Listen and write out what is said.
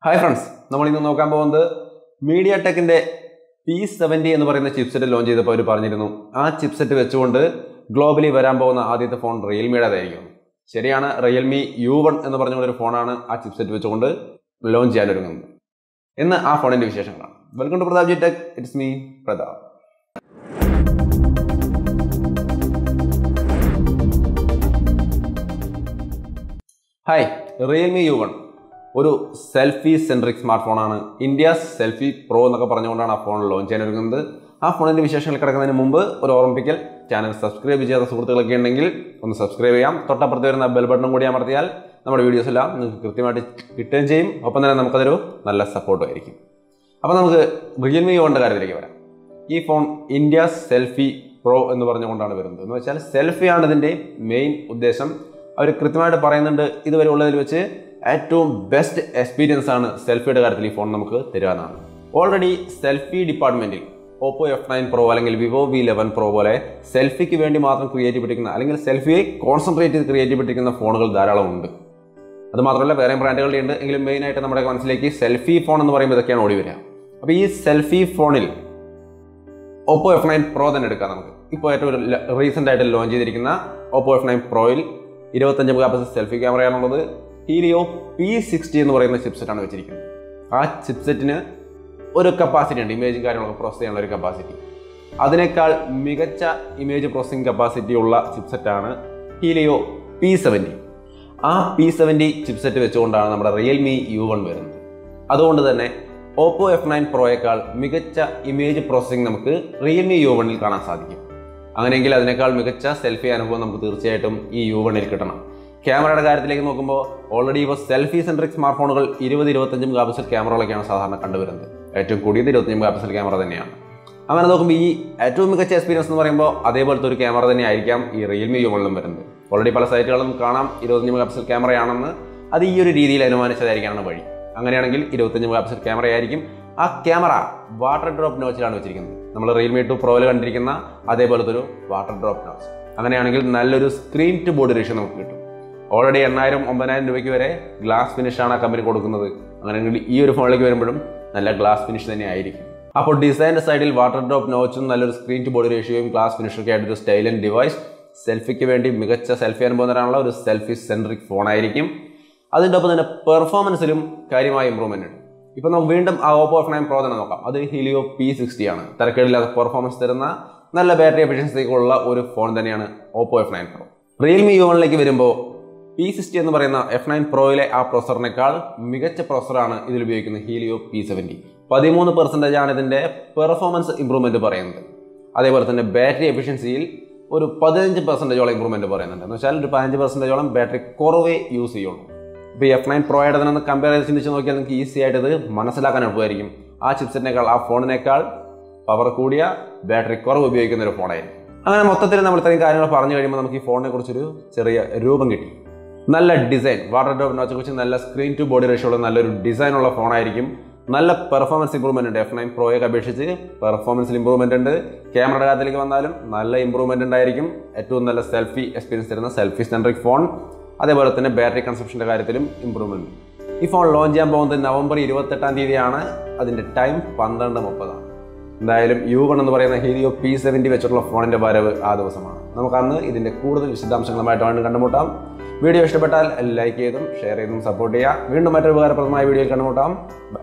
Hi friends, we will look at MediaTech P70 chipset launch that chipset globally phone Realme. Realme U1 phone chipset launch in the phone. Welcome to PrathapGTech, it's me, Prathap. Hi, Realme U1. ഒരു selfie centric smart ഫോണാണ് India's selfie pro എന്നൊക്കെ പറഞ്ഞുകൊണ്ടാണ് ആ phone launch ചെയ്യാനിരിക്കുന്നത്. ആ ഫോണിന്റെ വിശേഷങ്ങൾ കിടക്കുന്നതിന് മുമ്പ് ഒരു ഓർമ്മിപ്പിക്കൽ, ചാനൽ സബ്സ്ക്രൈബ് ചെയ്യാത്ത സുഹൃത്തുക്കളൊക്കെ ഉണ്ടെങ്കിൽ ഒന്ന് സബ്സ്ക്രൈബ് ചെയ്യാം. തൊട്ടപ്പുറത്ത് വരുന്ന ബെൽ ബട്ടണും കൂടി അമർത്തിയാൽ നമ്മുടെ വീഡിയോസ് എല്ലാം നിങ്ങൾക്ക് കൃത്യമായിട്ട് കിട്ടുകയും ചെയ്യും. ഒപ്പം തന്നെ നമുക്കതൊരു നല്ല സപ്പോർട്ടും ആയിരിക്കും. അപ്പോൾ നമുക്ക് റിയൽമി യുവന്റെ കാര്യത്തിലേക്ക് വരാം. ഈ ഫോൺ ഇന്ത്യസ് സെൽഫി പ്രോ എന്ന് പറഞ്ഞുകൊണ്ടാണ് വരുന്നത്. എന്ന് വെച്ചാൽ സെൽഫിയാണ് ഇതിന്റെ മെയിൻ ഉദ്ദേശം. അവർ കൃത്യമായിട്ട് പറയുന്നുണ്ട് ഇതുവരെ ഉള്ളതിൽ വെച്ച് ഏറ്റവും ബെസ്റ്റ് എക്സ്പീരിയൻസ് ആണ് സെൽഫിയുടെ കാര്യത്തിൽ ഈ ഫോൺ നമുക്ക് തരാനാണ്. ഓൾറെഡി സെൽഫി ഡിപ്പാർട്ട്മെന്റിൽ ഓപ്പോ F9 Pro അല്ലെങ്കിൽ വിവോ V11 Pro പോലെ സെൽഫിക്ക് വേണ്ടി മാത്രം ക്രിയേറ്റ് ചെയ്തിരിക്കുന്ന അല്ലെങ്കിൽ സെൽഫിയെ കോൺസെൻട്രേറ്റ് ചെയ്ത് ക്രിയേറ്റ് ചെയ്തിരിക്കുന്ന ഫോണുകൾ ധാരാളം ഉണ്ട്. അത് മാത്രമല്ല വേറെ ബ്രാൻഡുകളുടെ ഉണ്ട്. എങ്കിലും മെയിൻ ആയിട്ട് നമ്മുടെ മനസ്സിലേക്ക് സെൽഫി ഫോൺ എന്ന് പറയുമ്പോൾ ഇതൊക്കെയാണ് ഓടി വരിക. അപ്പോൾ ഈ സെൽഫി ഫോണിൽ ഓപ്പോ F9 Pro തന്നെ എടുക്കാം നമുക്ക്. ഇപ്പോൾ ഏറ്റവും റീസെന്റ് ആയിട്ട് ലോഞ്ച് ചെയ്തിരിക്കുന്ന ഓപ്പോ F9 Proയിൽ 25 മെഗാപിക്സൽ സെൽഫി ക്യാമറയാണുള്ളത്. ഹീലിയോ P60 എന്ന് പറയുന്ന ചിപ്സെറ്റാണ് വെച്ചിരിക്കുന്നത്. ആ ചിപ്സെറ്റിന് ഒരു കപ്പാസിറ്റി ഉണ്ട്, ഇമേജും കാര്യങ്ങളൊക്കെ പ്രോസസ് ചെയ്യാനുള്ള ഒരു കപ്പാസിറ്റി. അതിനേക്കാൾ മികച്ച ഇമേജ് പ്രോസസ്സിംഗ് കപ്പാസിറ്റി ഉള്ള ചിപ്സെറ്റാണ് ഹീലിയോ P70. ആ P70 ചിപ്സെറ്റ് വെച്ചുകൊണ്ടാണ് നമ്മുടെ റിയൽമി U1 വരുന്നത്. അതുകൊണ്ട് തന്നെ ഓപ്പോ F9 Proയേക്കാൾ മികച്ച ഇമേജ് പ്രോസസ്സിംഗ് നമുക്ക് റിയൽമി U1ൽ കാണാൻ സാധിക്കും. അങ്ങനെയെങ്കിൽ അതിനേക്കാൾ മികച്ച സെൽഫി അനുഭവം നമുക്ക് തീർച്ചയായിട്ടും ഈ U1ൽ കിട്ടണം. ക്യാമറയുടെ കാര്യത്തിലേക്ക് നോക്കുമ്പോൾ ഓൾറെഡി ഇപ്പോൾ സെൽഫി സെൻട്രിക് സ്മാർട്ട് ഫോണുകൾ 20-25 മെഗാപിക്സൽ ക്യാമറകളൊക്കെയാണ് സാധാരണ കണ്ടുവരുന്നത്. ഏറ്റവും കൂടിയത് 25 മെഗാപിക്സൽ ക്യാമറ തന്നെയാണ്. അങ്ങനെ നോക്കുമ്പോൾ ഈ ഏറ്റവും മികച്ച എക്സ്പീരിയൻസ് എന്ന് പറയുമ്പോൾ അതേപോലത്തെ ഒരു ക്യാമറ തന്നെ ആയിരിക്കാം ഈ റിയൽമി U1ലും വരുന്നത്. ഓൾറെഡി പല സൈറ്റുകളും കാണാം 25 മെഗാപിക്സൽ ക്യാമറയാണെന്ന്. അത് ഈ ഒരു രീതിയിൽ അനുമാനിച്ചതായിരിക്കാനാണ് വഴി. അങ്ങനെയാണെങ്കിൽ 25 മെഗാപിക്സൽ ക്യാമറയായിരിക്കും. ആ ക്യാമറ വാട്ടർ ഡ്രോപ്പ് നോച്ചിലാണ് വെച്ചിരിക്കുന്നത്. നമ്മൾ റിയൽമി 2 Proയിൽ കണ്ടിരിക്കുന്ന അതേപോലത്തെ ഒരു വാട്ടർ ഡ്രോപ്പ് നോച്ച്. അങ്ങനെയാണെങ്കിൽ നല്ലൊരു സ്ക്രീൻ ടു ബോഡി റേഷ്യോ നമുക്ക് കിട്ടും. ഓൾറെഡി 8,000-9,000 രൂപയ്ക്ക് വരെ ഗ്ലാസ് ഫിനിഷാണ് ആ കമ്പനി കൊടുക്കുന്നത്. അങ്ങനെയെങ്കിൽ ഈ ഒരു ഫോണിലേക്ക് വരുമ്പോഴും നല്ല ഗ്ലാസ് ഫിനിഷ് തന്നെ ആയിരിക്കും. അപ്പോൾ ഡിസൈൻ്റെ സൈഡിൽ വാട്ടർ ഡ്രോപ്പ് നോച്ചും നല്ലൊരു സ്ക്രീൻ ടു ബോഡി റേഷ്യോയും ഗ്ലാസ് ഫിനിഷൊക്കെ ആയിട്ടൊരു സ്റ്റൈലൻ ഡിവൈസ് സെൽഫിക്ക് വേണ്ടി മികച്ച സെൽഫി അനുഭവം തരാനുള്ള ഒരു സെൽഫി സെൻട്രിക് ഫോണായിരിക്കും. അതിൻ്റെ ഒപ്പം തന്നെ പെർഫോമൻസിലും കാര്യമായ ഇമ്പ്രൂവ്മെൻ്റ് ഉണ്ട്. ഇപ്പോൾ നമുക്ക് വീണ്ടും ആ ഓപ്പോ F9 Pro തന്നെ നോക്കാം. അത് ഹീലിയോ P60 ആണ്. തരക്കേടില്ലാത്ത പെർഫോമൻസ് തരുന്ന നല്ല ബാറ്ററി എഫിഷ്യൻസിക്കുള്ള ഒരു ഫോൺ തന്നെയാണ് ഓപ്പോ F9 Pro. റിയൽമി U1ലേക്ക് വരുമ്പോൾ P60 എന്ന് പറയുന്ന F9 Proയിലെ ആ പ്രോസറിനേക്കാൾ മികച്ച പ്രോസറാണ് ഇതിൽ ഉപയോഗിക്കുന്ന ഹീലിയോ P70. 13% ആണ് ഇതിൻ്റെ പെർഫോമൻസ് ഇമ്പ്രൂവ്മെൻറ്റ് പറയുന്നത്. അതേപോലെ തന്നെ ബാറ്ററി എഫിഷ്യൻസിയിൽ ഒരു 15% ഇമ്പ്രൂവ്മെൻറ്റ് പറയുന്നുണ്ട്. എന്ന് വെച്ചാൽ ഒരു 15% ബാറ്ററി കുറവേ യൂസ് ചെയ്യുള്ളൂ. ഇപ്പോൾ ഈ F9 Proയുടെ തന്നെ കമ്പയർ ചെയ്ത് ചിന്തിച്ച് നോക്കിയാൽ നിങ്ങൾക്ക് ഈസി ആയിട്ട് ഇത് മനസ്സിലാക്കാൻ എളുപ്പമായിരിക്കും. ആ ചിപ്സെറ്റിനേക്കാൾ ആ ഫോണിനേക്കാൾ പവർ കൂടിയ ബാറ്ററി കുറവ് ഉപയോഗിക്കുന്ന ഒരു ഫോണായിരിക്കും. അങ്ങനെ മൊത്തത്തിൽ നമ്മൾ ഇത്രയും കാര്യങ്ങൾ പറഞ്ഞു കഴിയുമ്പോൾ നമുക്ക് ഈ ഫോണിനെ കുറിച്ചൊരു ചെറിയ രൂപം കിട്ടി. നല്ല ഡിസൈൻ, വാട്ടർ ഡ്രോപ്പ് നോച്ചെ കുറിച്ച് നല്ല സ്ക്രീൻ ടു ബോഡി റേഷ്യോ ഉള്ള നല്ലൊരു ഡിസൈനുള്ള ഫോണായിരിക്കും. നല്ല പെർഫോമൻസ് ഇമ്പ്രൂവ്മെന്റ് ഉണ്ട്. F9 Proയെ അപേക്ഷിച്ച് പെർഫോമൻസിൽ ഇമ്പ്രൂവ്മെന്റ് ഉണ്ട്. ക്യാമറയുടെ കാര്യത്തിലേക്ക് വന്നാലും നല്ല ഇമ്പ്രൂവ്മെന്റ് ഉണ്ടായിരിക്കും. ഏറ്റവും നല്ല സെൽഫി എക്സ്പീരിയൻസ് തരുന്ന സെൽഫി സെൻട്രിക് ഫോൺ. അതേപോലെ തന്നെ ബാറ്ററി കൺസപ്ഷന്റെ കാര്യത്തിലും ഇമ്പ്രൂവ്മെന്റ്. ഈ ഫോൺ ലോഞ്ച് ചെയ്യാൻ പോകുന്നത് നവംബർ 28-ാം തീയതിയാണ്. അതിന്റെ ടൈം 12:30 ആണ്. എന്തായാലും U1 എന്ന് പറയുന്ന ഹീലിയോ P70 വെച്ചിട്ടുള്ള ഫോണിന്റെ വരവ് ആ ദിവസമാണ്. നമുക്ക് അന്ന് ഇതിന്റെ കൂടുതൽ വിശദാംശങ്ങളുമായിട്ട് കണ്ടുമുട്ടാം. വീഡിയോ ഇഷ്ടപ്പെട്ടാൽ ലൈക്ക് ചെയ്തും ഷെയർ ചെയ്തും സപ്പോർട്ട് ചെയ്യുക. വീണ്ടും മറ്റൊരു ഉപകാരപ്രദമായ വീഡിയോയിൽ കണ്ടുമുട്ടാം. ബൈ.